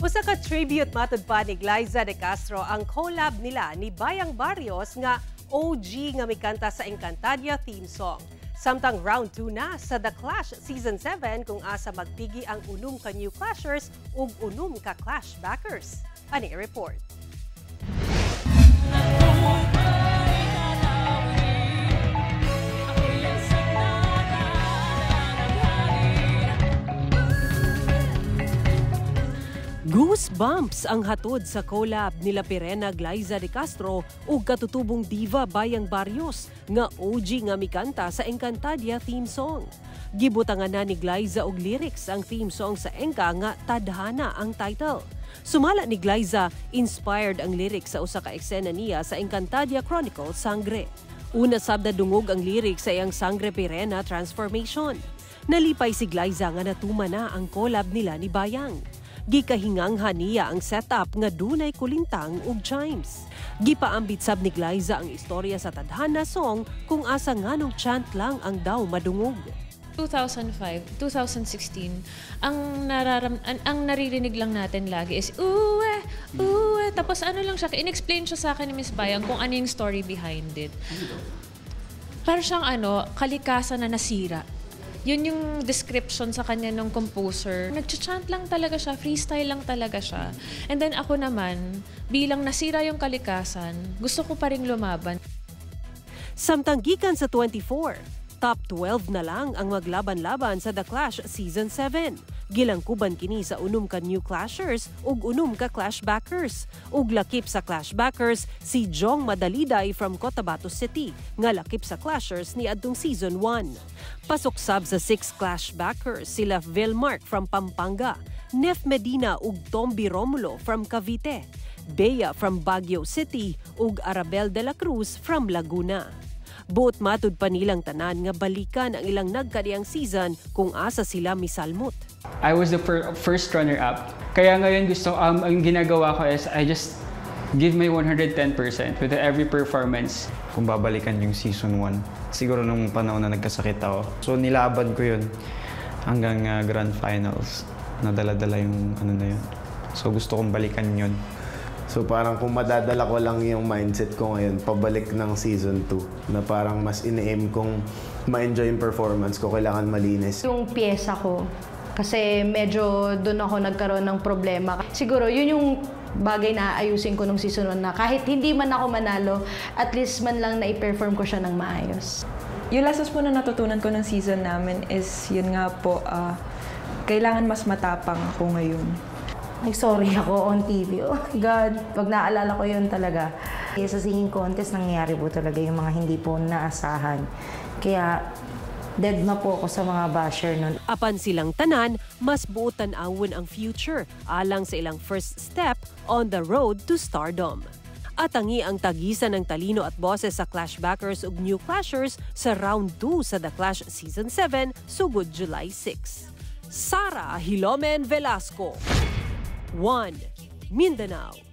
Usa ka tribute matud pa ni Glyza De Castro ang collab nila ni Bayang Barrios nga OG nga mikanta sa Encantadia theme song. Samtang round 2 na sa The Clash Season 7 kung asa magpigi ang unom ka New Clashers ug unom ka Clash backers. Ani report. Goosebumps ang hatod sa collab nila Pirena Glyza De Castro ug katutubong diva Bayang Barrios nga OG nga mikanta sa Encantadia theme song. Gibutangan na ni Glyza og lyrics ang theme song sa Enka nga Tadhana ang title. Sumala ni Glyza, inspired ang lyrics sa usa ka eksena niya sa Encantadia Chronicles Sangre. Una sabda dungog ang lyrics sa iyang Sangre Pirena transformation. Nalipay si Glyza nga natuma na ang collab nila ni Bayang. Gikahinganghan niya ang setup nga dunay kulintang ug chimes. Gipaambit sab ni Glyza ang istorya sa Tadhana song kung asa nganong chant lang ang daw madungog. 2005, 2016, ang naririnig lang natin lagi is uwe, uwe. Tapos ano lang siya, in-explain siya sa akin ni Miss Bayang kung ano yung story behind it. Parang siyang kalikasan na nasira. Yun yung description sa kanya ng composer. Nag-chant lang talaga siya, freestyle lang talaga siya. And then ako naman, bilang nasira yung kalikasan, gusto ko pa rin lumaban. Samtang gikan sa 24, top 12 na lang ang maglaban-laban sa The Clash Season 7. Gilangkuban kini sa unom ka New Clashers ug unom ka Clash backers. Ug lakip sa Clash backers si Jong Madaliday from Cotabato City, nga lakip sa Clashers ni adtong Season 1. Pasok sab sa 6 Clash backers sila Vilmark from Pampanga, Nef Medina ug Tomby Romulo from Cavite, Bea from Baguio City ug Arabel de la Cruz from Laguna. Buot matud pa nilang tanan nga balikan ang ilang nagkadiang season kung asa sila misalmot. I was the first runner-up. Kaya ngayon gusto ang ginagawa ko is I just give my 110% with every performance. Kung babalikan yung season 1, siguro nung panahon na nagkasakit ako. So nilaban ko yun hanggang grand finals. Nadala-dala yung na yun. So gusto kong balikan yun. So parang kung madadala ko lang yung mindset ko ngayon, pabalik ng season 2, na parang mas ine-aim kong ma-enjoy yung performance ko, kailangan malinis. Yung pyesa ko, kasi medyo doon ako nagkaroon ng problema. Siguro yun yung bagay na ayusin ko nung season 1 na kahit hindi man ako manalo, at least man lang na-perform ko siya ng maayos. Yung lessons po na natutunan ko ng season namin is yun nga po, kailangan mas matapang ako ngayon. Nag-sorry ako on TV. Oh my God, pag naalala ko yun talaga. Sa singing contest, nangyayari po talaga yung mga hindi po naasahan. Kaya dead na po ako sa mga basher nun. Apan silang tanan, mas buutan awon ang future alang sa ilang first step on the road to stardom. Atangi ang tagisan ng talino at boses sa Clash backers ug New Clashers sa round 2 sa The Clash Season 7 sugod July 6. Sara Hilomen Velasco, 1 Mindanao.